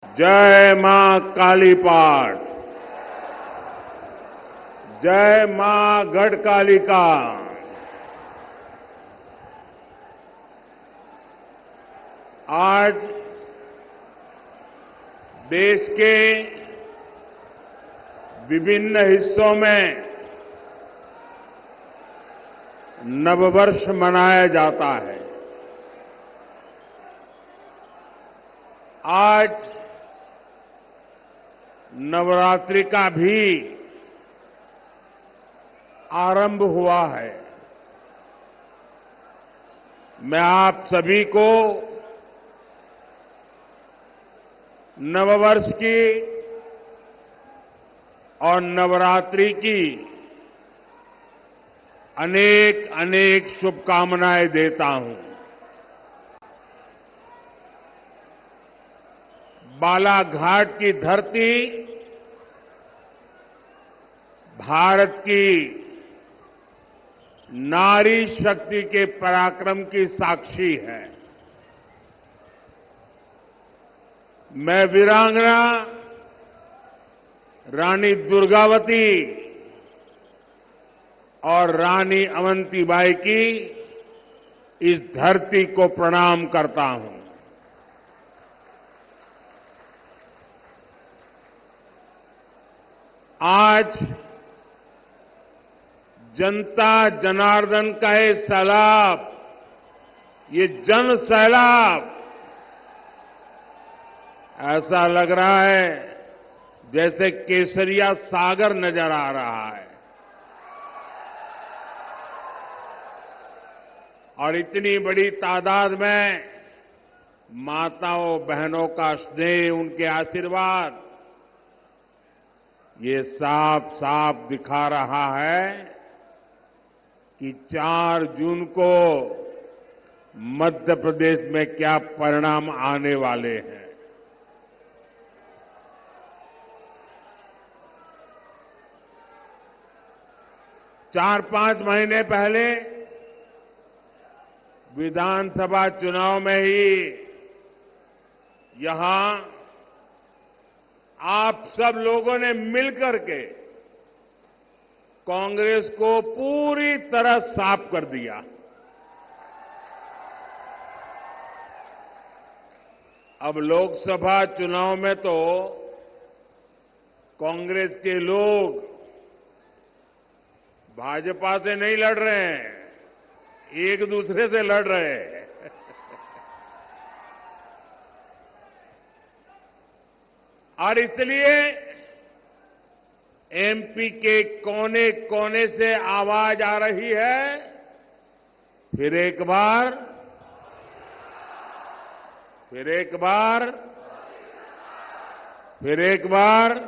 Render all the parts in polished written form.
जय मां कालीपाट, जय मां गढ़कालिका। आज देश के विभिन्न हिस्सों में नववर्ष मनाया जाता है। आज नवरात्रि का भी आरंभ हुआ है। मैं आप सभी को नववर्ष की और नवरात्रि की अनेक अनेक शुभकामनाएं देता हूं। बालाघाट की धरती भारत की नारी शक्ति के पराक्रम की साक्षी है। मैं वीरांगना रानी दुर्गावती और रानी अवंतीबाई की इस धरती को प्रणाम करता हूं। आज जनता जनार्दन का ये सैलाब, ये जन सैलाब ऐसा लग रहा है जैसे केसरिया सागर नजर आ रहा है। और इतनी बड़ी तादाद में माताओं बहनों का स्नेह, उनके आशीर्वाद, ये साफ साफ दिखा रहा है कि 4 जून को मध्य प्रदेश में क्या परिणाम आने वाले हैं। चार 5 महीने पहले विधानसभा चुनाव में ही यहां आप सब लोगों ने मिलकर के कांग्रेस को पूरी तरह साफ कर दिया। अब लोकसभा चुनाव में तो कांग्रेस के लोग भाजपा से नहीं लड़ रहे हैं, एक दूसरे से लड़ रहे हैं। और इसलिए एमपी के कोने कोने से आवाज आ रही है, फिर एक बार, फिर एक बार, फिर एक बार।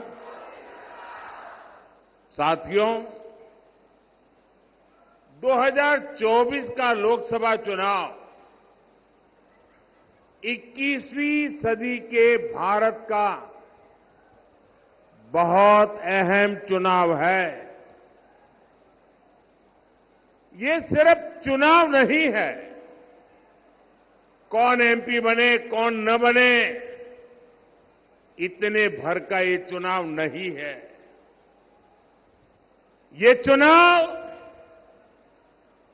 साथियों, 2024 का लोकसभा चुनाव 21वीं सदी के भारत का बहुत अहम चुनाव है। ये सिर्फ चुनाव नहीं है, कौन एमपी बने कौन न बने इतने भर का ये चुनाव नहीं है। ये चुनाव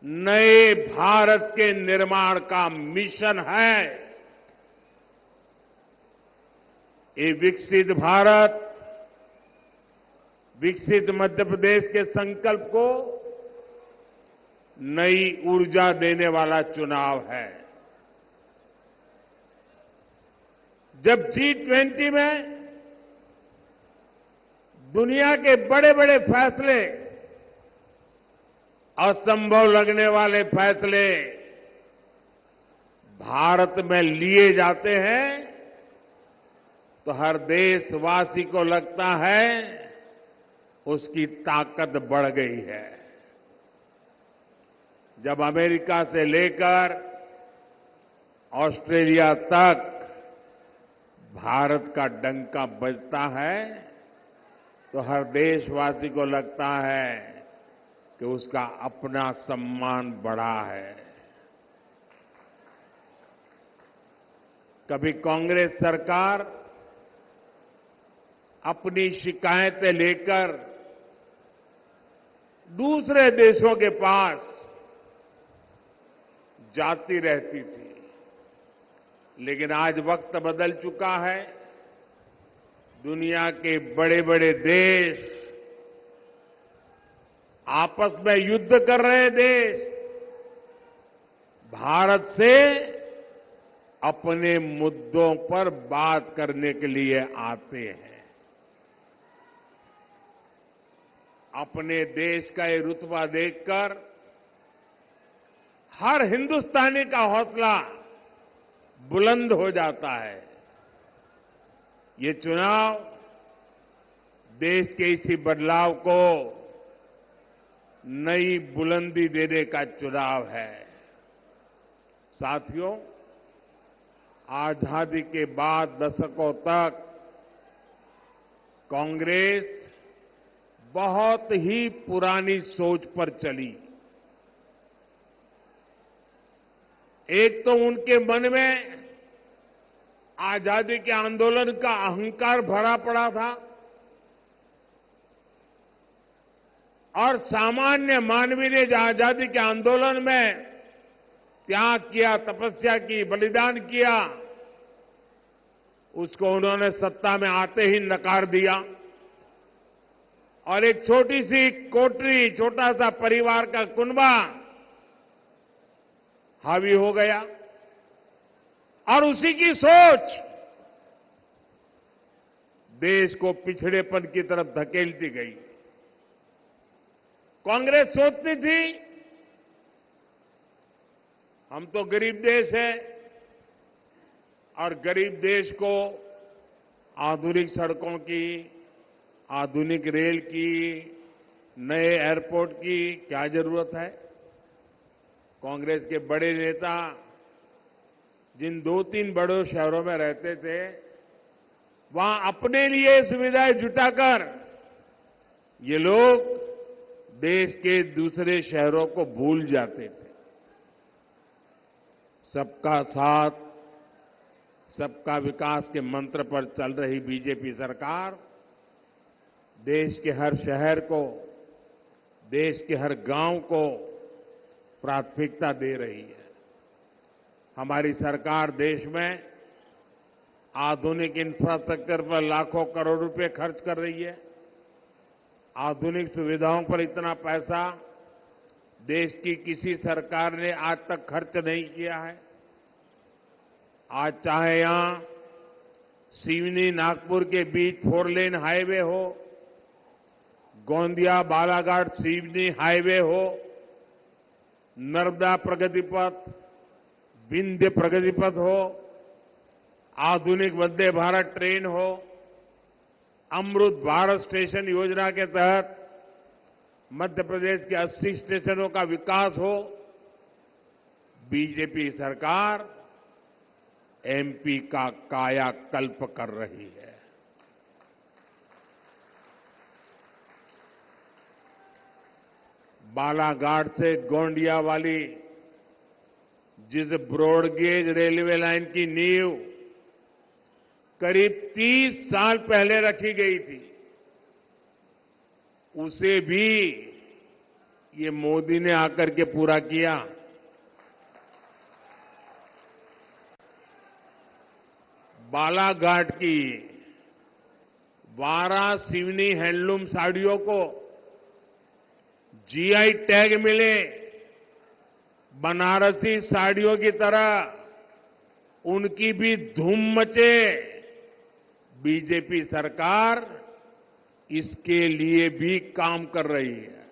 नए भारत के निर्माण का मिशन है। ये विकसित भारत, विकसित मध्य प्रदेश के संकल्प को नई ऊर्जा देने वाला चुनाव है। जब G20 में दुनिया के बड़े बड़े फैसले, असंभव लगने वाले फैसले भारत में लिए जाते हैं तो हर देशवासी को लगता है उसकी ताकत बढ़ गई है। जब अमेरिका से लेकर ऑस्ट्रेलिया तक भारत का डंका बजता है तो हर देशवासी को लगता है कि उसका अपना सम्मान बढ़ा है। कभी कांग्रेस सरकार अपनी शिकायतें लेकर दूसरे देशों के पास जाती रहती थी। लेकिन आज वक्त बदल चुका है। दुनिया के बड़े बड़े देश, आपस में युद्ध कर रहे देश, भारत से अपने मुद्दों पर बात करने के लिए आते हैं। अपने देश का ये रुतबा देखकर हर हिंदुस्तानी का हौसला बुलंद हो जाता है। ये चुनाव देश के इसी बदलाव को नई बुलंदी देने का चुनाव है। साथियों, आजादी के बाद दशकों तक कांग्रेस बहुत ही पुरानी सोच पर चली। एक तो उनके मन में आजादी के आंदोलन का अहंकार भरा पड़ा था और सामान्य मानवीय ने आजादी के आंदोलन में त्याग किया, तपस्या की, बलिदान किया, उसको उन्होंने सत्ता में आते ही नकार दिया और एक छोटी सी कोठरी, छोटा सा परिवार का कुनबा हावी हो गया और उसी की सोच देश को पिछड़ेपन की तरफ धकेलती गई। कांग्रेस सोचती थी हम तो गरीब देश है और गरीब देश को आधुनिक सड़कों की, आधुनिक रेल की, नए एयरपोर्ट की क्या जरूरत है। कांग्रेस के बड़े नेता जिन 2-3 बड़े शहरों में रहते थे, वहां अपने लिए सुविधाएं जुटाकर ये लोग देश के दूसरे शहरों को भूल जाते थे। सबका साथ, सबका विकास के मंत्र पर चल रही बीजेपी सरकार देश के हर शहर को, देश के हर गांव को प्राथमिकता दे रही है। हमारी सरकार देश में आधुनिक इंफ्रास्ट्रक्चर पर लाखों करोड़ रुपए खर्च कर रही है। आधुनिक सुविधाओं पर इतना पैसा देश की किसी सरकार ने आज तक खर्च नहीं किया है। आज चाहे यहां सिवनी नागपुर के बीच 4 लेन हाईवे हो, गोंदिया बालाघाट सिवनी हाईवे हो, नर्मदा प्रगति पथ, विंध्य प्रगति पथ हो, आधुनिक वंदे भारत ट्रेन हो, अमृत भारत स्टेशन योजना के तहत मध्य प्रदेश के 80 स्टेशनों का विकास हो, बीजेपी सरकार एमपी का कायाकल्प कर रही है। बालाघाट से गोंडिया वाली जिस ब्रॉडगेज रेलवे लाइन की नींव करीब 30 साल पहले रखी गई थी, उसे भी ये मोदी ने आकर के पूरा किया। बालाघाट की 12 सिवनी हैंडलूम साड़ियों को जीआई टैग मिले, बनारसी साड़ियों की तरह उनकी भी धूम मचे। बीजेपी सरकार इसके लिए भी काम कर रही है।